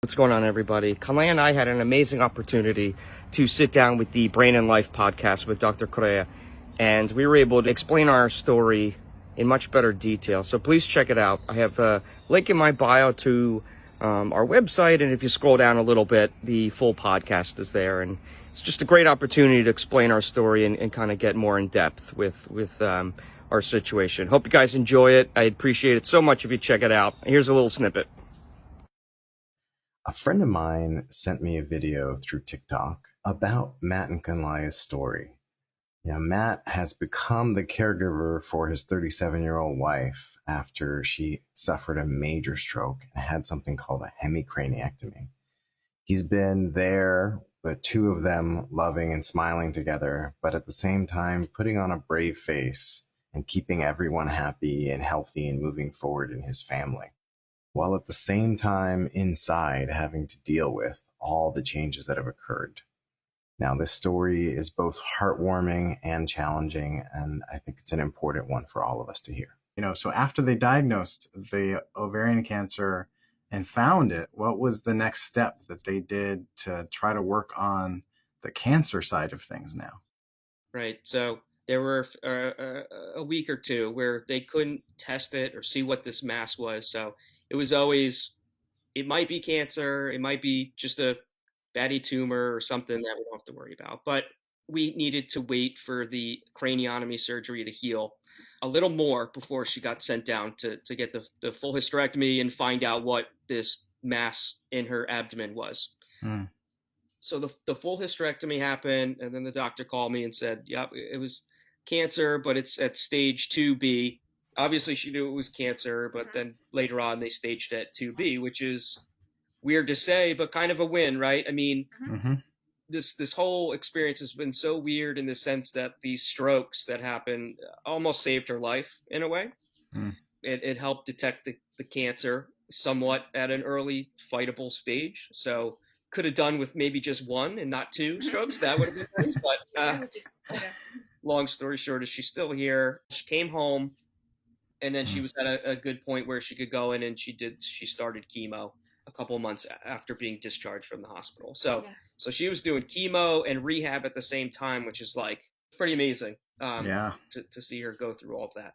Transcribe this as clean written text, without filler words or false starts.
What's going on, everybody? Kanlaya and I had an amazing opportunity to sit down with the Brain and Life podcast with Dr. Correa, and we were able to explain our story in much better detail. So please check it out. I have a link in my bio to our website, and if you scroll down a little bit, the full podcast is there. And it's just a great opportunity to explain our story and kind of get more in depth with our situation. Hope you guys enjoy it. I'd appreciate it so much if you check it out. Here's a little snippet. A friend of mine sent me a video through TikTok about Matt and Kanlaya's story. Matt has become the caregiver for his 37-year-old wife after she suffered a major stroke and had something called a hemicraniectomy. He's been there, the two of them loving and smiling together, but at the same time putting on a brave face and keeping everyone happy and healthy and moving forward in his family, while at the same time inside having to deal with all the changes that have occurred. Now, this story is both heartwarming and challenging, and I think it's an important one for all of us to hear. So after they diagnosed the ovarian cancer and found it, what was the next step that they did to try to work on the cancer side of things now? Right. So there were a week or two where they couldn't test it or see what this mass was. So it was always, it might be cancer, it might be just a fatty tumor or something that we don't have to worry about. But we needed to wait for the craniotomy surgery to heal a little more before she got sent down to get the full hysterectomy and find out what this mass in her abdomen was. Mm. So the full hysterectomy happened, and then the doctor called me and said, yep, it was cancer, but it's at stage 2B. Obviously, she knew it was cancer, but then later on they staged it at 2B, which is weird to say, but kind of a win, right? I mean, this whole experience has been so weird in the sense that these strokes that happened almost saved her life in a way. Mm. It helped detect the cancer somewhat at an early fightable stage. So could have done with maybe just one and not two strokes. That would have been nice. But long story short is she's still here. She came home, and then she was at a good point where she could go in, and she started chemo a couple of months after being discharged from the hospital. So she was doing chemo and rehab at the same time, which is like pretty amazing. To see her go through all of that.